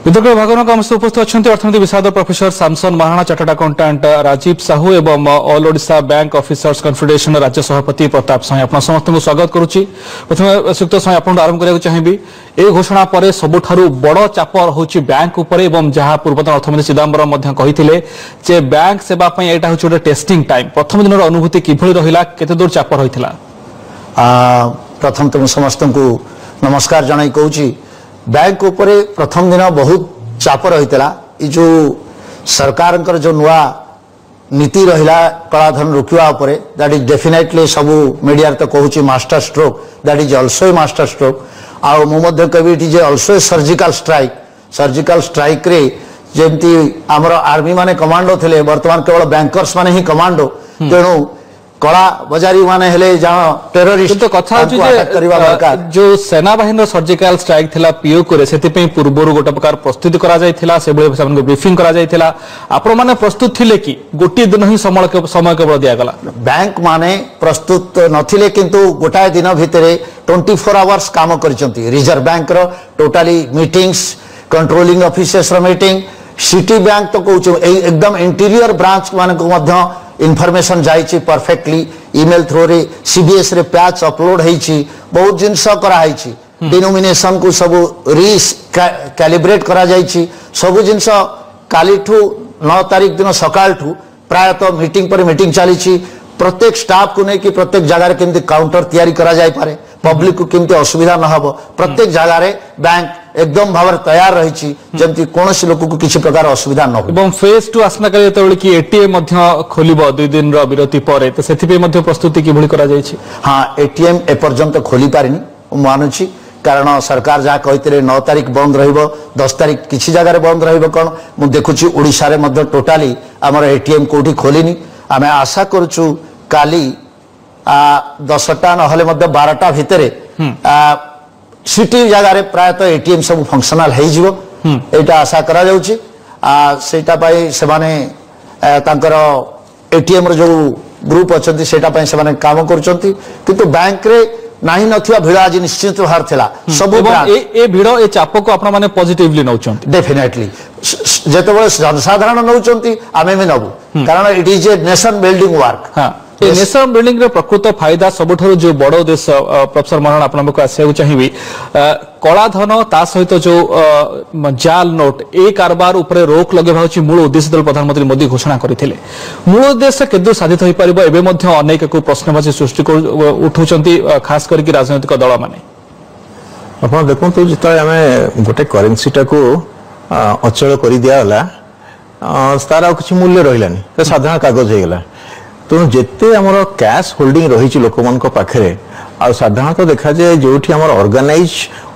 वितर्क विभाग उपस्थित अच्छा अर्थनीति विषाद professor Samson Maharana chartered accountant Rajiv Sahu एवं all Odisha bank officers confederation राज्य सभापति प्रताप साई आप समस्त स्वागत करुच्ची। प्रथम श्रीयुक्त साई आप आरंभ करने चाहिए ए घोषणा पर सबुठारु बड़ चाप रही बैंक उपर एवं जहां पूर्वतन अर्थमंत्री चिदंबरम कही बैंक सेवा यहाँ हूँ टेस्टिंग टाइम प्रथम दिन अनुभूति किभली रहा केते दूर चाप रही प्रथम तुम समस्त को नमस्कार जन कहूँ बैंक उपरे प्रथम दिन बहुत चाप रही जो सरकार जो नुआ नीति रहा कलाधन रोकवा उपरे दैट इज डेफिनेटली सबू मीडिया तो कहूँ master stroke that is also master stroke आउ मुझे कभी it is also surgical strike रे जेमती आमर आर्मी माने कमांडो थे बर्तमान केवल बैंकर्स माने ही कमांडो तेणु कला बजारी माने हेले जहां टेररिस्ट तो कथा जो सेना बाहिनी सर्जिकल स्ट्राइक थिला पीओ रे सेति पे पूर्वरु गोटे प्रकार प्रस्तुति करा जायथिला से बेले सबन ब्रीफिंग करा जायथिला आपण माने प्रस्तुत थिले कि गोटी दिन ही समय केवल दिया गला बैंक माने प्रस्तुत नथिले किंतु गोटाय दिन भितरे 24 आवर्स काम करिसंती रिजर्व बैंक रो टोटली मीटिंग्स कंट्रोलिंग ऑफिसर्स रो मीटिंग सिटी बैंक तो कहूँ एकदम इंटीरियर ब्रांच मान को मध्य इनफॉरमेशन जाइए परफेक्टली ईमेल थ्रू रे सीबीएस रे पैच अपलोड होइछि बहुत जिनस कराई डिनोमिनेशन को सब कैलिब्रेट करा जाइछि सब जिनस काली ठू 9 तारीख दिन सकाल ठू प्रायतः मीटिंग पर मीटिंग चली प्रत्येक स्टाफ को लेकिन प्रत्येक जगह केमती काउंटर तैयारी करा जाय पारे पब्लिक को केमती असुविधा न हो प्रत्येक जगह बैंक एकदम भाव तैयार रही जमती कौन लोक को किसी प्रकार असुविधा न हो फेज टू आसना कि एटीएम खोल 2 दिन विरति पर तो से प्रस्तुति कि हाँ एटीएम एपर्यंत खोली पारिनी मानुची कारण सरकार जहाँ कहते 9 तारीख बंद रह 10 तारीख किसी जगह बंद रौन मुझे देखुची ओडिशा रे मध्य टोटाली आमर एटीएम कोठी खोलिनी आम आशा करुचु काली 10टा ना 12टा भितर सिटी जगह प्रायतः एटीएम सब फंक्शनल हो आशा करा जाउची सेटा पाई से माने तांकर एटीएम रो जो ग्रुप अच्छी सेटा पाई से माने काम करूचंती किंतु बैंक रे नाही नथिया भीड़ आज निश्चित भार थिला सब ए भीड़ ए चाप को आपण माने पॉजिटिवली नउचंती डेफिनेटली जेतेबेले जनसाधारण नउचंती आमे भी नबु कारण it is a nation building work हां नेशन बिल्डिंग रे प्रकृत फायदा सबुठारु जो बड़ उद्देश्य प्रोफेसर महाराणा आपनको आसिया चाहिए कलाधन ता सहित जो जाल नोट ए कारबार उपरे रोक लगेबा होची मूल उद्देश्य दल प्रधानमंत्री मोदी घोषणा करथिले मूल उद्देश्य केदू साधित होई परिबो एबे मध्ये अनेक को प्रश्नवाची सृष्टि उठौचंती खास करके राजनीतिक दल माने आपण देखंतु जिता हमें गोटे करेंसी टाको अचल कर दिया होला तार किछि मूल्य रहिलानी तो साधारण कागज हे गेला तेणु जिते आमर कैश होल्डिंग रही लोक मान पाखे आ साधारणतः देखा जाए जो ऑर्गेनाइज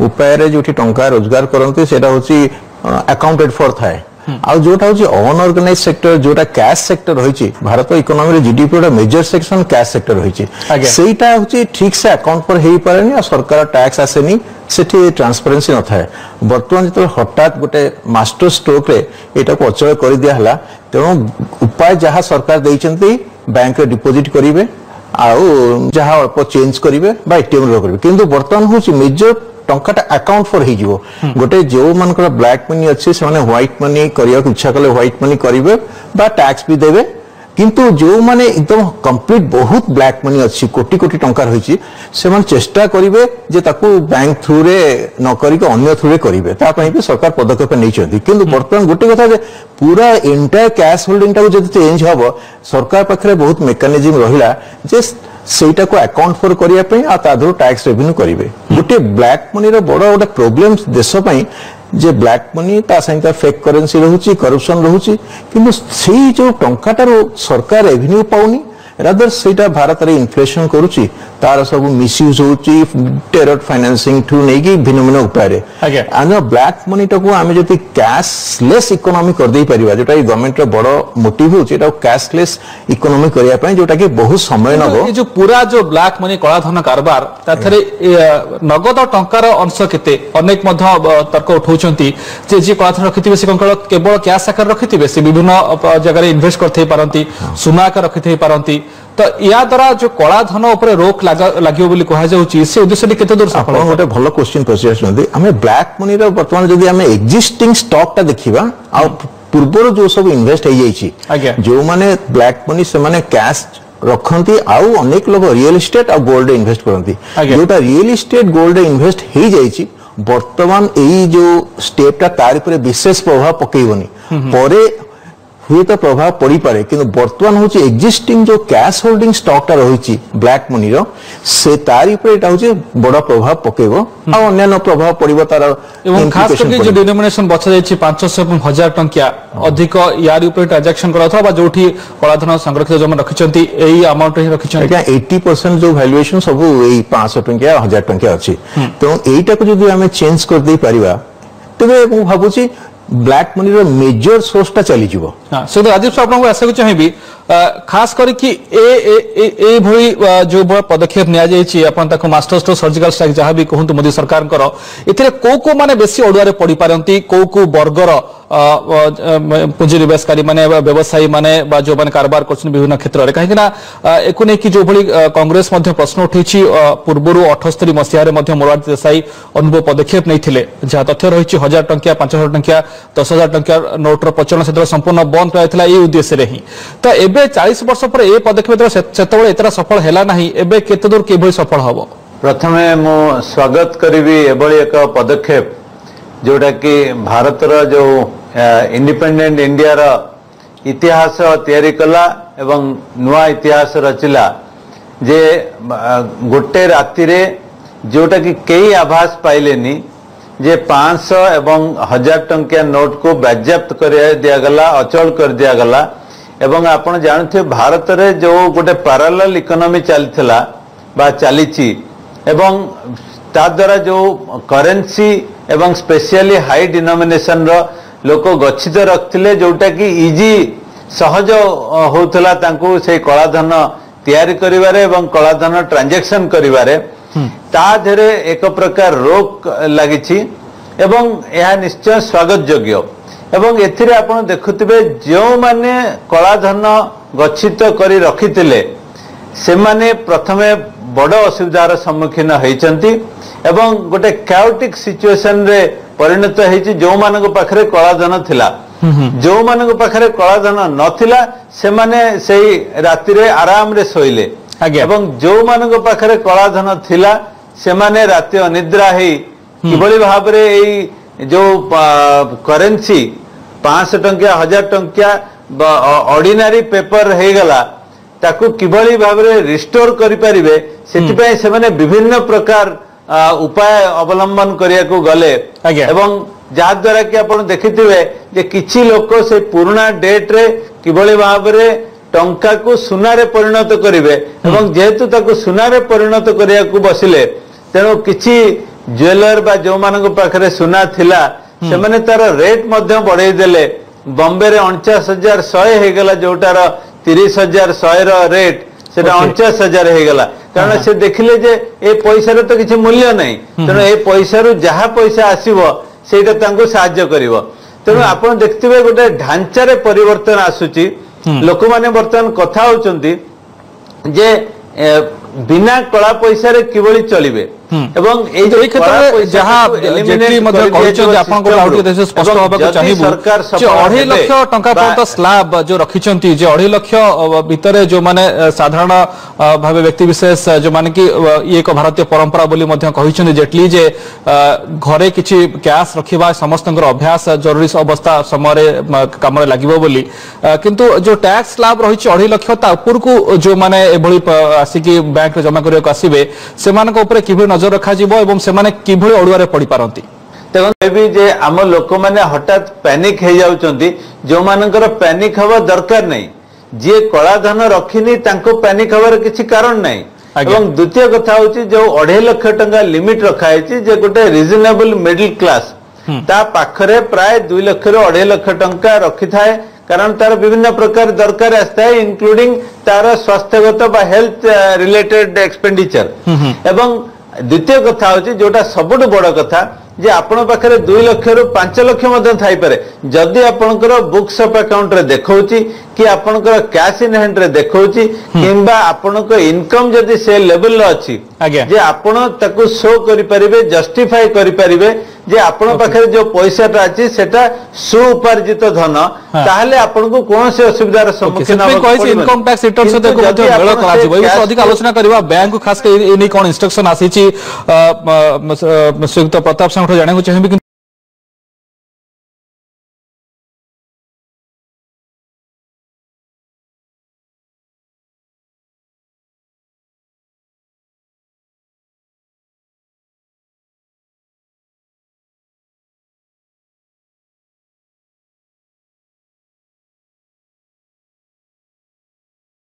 उपाय जो टंका रोजगार करते हूँ अकाउंटेड फॉर थाए आ जोटा हूँ अनऑर्गेनाइज सेक्टर जोटा कैश सेक्टर रही Bharat economy GDP major section cash sector रही सेटा हूँ ठीक से अकाउंट पर हो पारे सरकार टैक्स आसेनी सेठी ट्रांसपेरेंसी न थाए बर्तमान जो हठात गोटे मास्टर स्ट्रोक रे एटा को अचल कर दिया तेणु उपाय जहाँ सरकार देइचंती बैंक रे डिपोजिट करेंगे आउ जहाँ अल्प चेंज करेंगे एटीएम करेंगे किंतु बर्तमान हूँ मेजर टंकाटा अकाउंट फॉर हो गोटे जो मान ब्लैक मनी अच्छे से व्हाइट मनी करने इच्छा कले व्हाइट मनी करेंगे टैक्स भी देवे किंतु जो माने एकदम कंप्लीट बहुत ब्लैक मनी अच्छी कोटी कोटी टंका रही से चेष्टा करेंगे जे ताकू बैंक थ्रू रे न करिक अन्य थ्रू रे करेंगे तापई भी सरकार पदक्षेप नहीं किंतु बर्तमान गोटे कथा पूरा एंटायर कैश होल्डिंग टाको जब चेंज हम सरकार पाखे बहुत मेकानिज्म रहा जे सेटा को अकाउंट फॉर करने टैक्स रेवेन्यू करेंगे गोटे ब्लैक मनी रो बड़ गोटे प्रोब्लेम देश जे ब्लैक मनी ता सहित फेक करेंसी रहुची करप्शन रहुची किंतु सेही जो टंकाटार सरकार रेवेन्यू पाउनी रादर सेटा भारत रे इन्फ्लेशन करूची तार सब मिसयूज होची टेरर फाइनेंसिंग ठू नै कि भिन्न भिन्न उपाय रे आनो ब्लैक मनी टाको आमे जति कैशलेस इकोनॉमी कर दे परिबा जोटा गवर्नमेंट रो बड़ मोटिव होची एटा कैशलेस इकोनॉमी करिया पय जोटा कि बहुत समय नगो ए जो पूरा जो ब्लैक मनी कला धन कारबार ताथरे नगद टंकार अंश केते अनेक मध्य तर्क उठौचंती जे कला धन रखिथिबे से केवल कैश आकार रखिथिबे से विभिन्न जगह रे इन्वेस्ट करथै पारंती सुना आकार रखिथै पारंती तो या द्वारा जो कला धन ऊपर रोक लागियो बोली कहा जाउची से उद्देश्य केते दूर सफल आपण गोटे भलो क्वेश्चन पचारछन्ती आमे ब्लैक मनी रो वर्तमान जदी आमे एक्जिस्टिंग स्टॉक ता देखिबा आ पूर्वर जो सब इन्वेस्ट हो जाइए जो माने ब्लैक मनी से माने कैश रखती आउ अनेक लोग रियल एस्टेट और गोल्ड इन्वेस्ट करती जोटा रियल एस्टेट गोल्ड इन्वेस्ट हो जाइए वर्तमान यही जो स्टेप तार विशेष प्रभाव पकेबनी परे हुए तो प्रभाव पड़ी पारे किंतु वर्तमान हूँ एक्जिस्टिंग जो कैश होल्डिंग स्टॉक टा रही ब्लैक मनी रो से तारी पर एटा हूँ बड़ प्रभाव पकेब आ अन्य प्रभाव पड़ो तार खास करके जो डिनोमिनेशन बचा जाइए 500 और 1000 टंकिया अधिक यार ऊपर ट्रांजैक्शन करा जो कलाधन संरक्षित जो रखिंट यही अमाउंट ही रखिंट 80% जो वैल्यूएशन सब 500 टंकिया 1000 टंकिया अच्छी तेणु यहीटा को जो आम चेंज कर दे पारिबा तेबे मु भाबुची ब्लैक मनी रो मेजर सोर्स टा चली जीवो हां सो राजीव साहब आपको आशा को चाहिए खास करी कि ए भई जो बड़ पदक्षेप निया जाइछि अपन ताको मास्टर स्ट्रोक सर्जिकल स्ट्राइक जहां भी कहंतु मोदी सरकार करो इथिरे को माने बेसी ओडुआरे पड़ी पारंती को वर्गर पुंजी निवेशकारी माने व्यवसायी माने बा जो माने कारोबार करछन विभिन्न क्षेत्र रे काहे ना एको नै कि जो भली कांग्रेस मध्ये प्रश्न उठैछि पूर्वरु 78 मसिया रे मध्ये मोरारजी देसाई अनुभव पदक्षेप नै थिले जहा तथ्य रहिछि 1000 टंकिया 5000 टंकिया 10000 टंकिया नोट रो प्रचलन क्षेत्र संपूर्ण बंद कराइथिला ए उद्देश्य रे ही तो एबे 40 वर्ष पर ए पदक्षेप सेतबळे एतरा सफल हैला नाही एबे केते दूर केबे सफल हबो प्रथमे मु स्वागत करिवि एबळी एक पदक्षेप जोटा कि भारतर जो इंडिपेंडेंट इंडिया रो इतिहास तैयारी कला एवं नुआ इतिहास रचिला जे गोटे राति रे जोटा कि कई आभास पाइलेनी जे 500 एवं 1000 टंकिया नोट को बाज्याप्त कर दिया गला अचल कर दिया गला एवं आपण जानथे भारत रे जो गोटे पैरेलल इकोनॉमी चलथिला बा चलीची एवं ता द्वारा जो करेंसी एवं स्पेशली हाई डिनोमिनेशन रो लोक गच्छित रखथिले जोटा कि इजी सहज होतला तांको से कलाधन तैयारी करिवारे एवं कलाधन ट्रांजैक्शन करिवारे ता धरे एक प्रकार रोक लागिछि एवं यह निश्चय स्वागत योग्य एवं एथिरे आपण देखुथिबे जो माने कलाधन गच्छित करी रखिथिले से माने प्रथमे बड़ असुविधार सम्मुखीन होइचंती एवं गोटे कैओटिक सिचुएशन रे परिणत होइछि जो मानक पाखरे कलाधन थिला जो मानक पाखरे कलाधन नथिला से माने सेही राति रे आराम रे सोइले एवं जो मानक पाखरे कलाधन थिला से माने राति अनिद्रा हेई किबळी भाबरे एई जो करेंसी 500 टंकिया 1000 टंकिया ऑर्डिनरी पेपर हे गला ताकू किबळी भाबरे रिस्टोर करि परिबे सेतिपय से माने विभिन्न प्रकार उपाय अवलंबन करिया को गले एवं जा द्वारा कि आपण देखिथिबे जे किछि लोक से पुराना डेट रे किबळी भाबरे टंका को सुना रे परिणत करिवे एवं जेहेतु ताकू सुना रे परिणत करिया को बसिले तेनो किछि ज्वेलर बा जो मानक पाखरे सुना थिला से माने तार रेट मध्य बढ़ाई देले बॉम्बे रे 49,100 हे गला जोटार 30,100 रो रेट सेटा 49,000 हे गला कारण से देखिले जे ए पैसा रे तो किछि मूल्य नै तेनो ए पैसा रो जहा पैसा आसीबो सेटा तांको सहाय्य करिवो तेनो आपण देखथिबे गोटे ढांचा रे परिवर्तन आसुची लोक माने वर्तमान कथा होचंती जे बिना कला पैसा रे किबळी चलिबे एवं ए जो क्षेत्र जहां जेटली मध्ये कहउछ आपण को आउट देश स्पष्ट होबा को चाहिबो जे 2.5 लाख टंका पर्यंत स्लैब जो रखिचंती जे 2.5 लाख भितरे जो माने साधारण भाबे व्यक्ति विशेष जो माने कि ये एक भारतीय परंपरा बोली मध्ये कहिचंती जेटली जे घरे किछि कैश रखिबा समस्तंकर अभ्यास जरूरी अवस्था समय काम रे लागिबो बोली किंतु जो टैक्स स्लैब रहिछ 2.5 लाख ता ऊपर को जो माने एभली आसी कि बैंक रे जमा करियो आसीबे सेमान को ऊपर किबे नजर रखा जीवो एवं सेमाने किभଳି अडुआरे पड़ी पारंती देखो भी जे आम लोक माने हठात पैनिक हे जाउचंती जो मानकर पैनिक हवा दरकार नहीं जे कलाधन रखिनी तांको पैनिक हवार किछि कारण नहीं एवं द्वितीय कथा होची जो 2.5 लाख टंका लिमिट रखा है जे गोटे रिजनेबल मिडिल क्लास ता पाखरे प्राय 2 लाख रो 2.5 लाख टंका रखि थाए कारण तार विभिन्न प्रकार दरकार आस्ता है इंक्लूडिंग तार स्वास्थ्यगत बा हेल्थ रिलेटेड एक्सपेंडिचर एवं द्वितीय कथा होची जोटा सबुठ बड़ कथा जे आपण पाखरे 2 लाख रु 5 लाख मध्य थाई पारे जदि आपनकर बुक्स ऑफ अकाउंट रे देखौची कि आपनकर कैश इन हैंड रे देखौची किंबा आपनकर इनकम जदि से लेवल रे अछि जे आपण ताकू शो करि परिबे जस्टिफाई करि परिबे जे आपण पाखरे जो पैसाटा अछि सेटा सुउपार्जित धन ताहले आपण को कोन से असुविधा रे सम्मुखीन होबो कोइ इनकम टैक्स रिटर्न से देखो मध्य मेल करा जिवो ए अधिक आलोचना करबा बैंक को खास के एनी कोन इंस्ट्रक्शन आसीची श्रीयुक्त प्रताप सिंह जाने को चाहिए।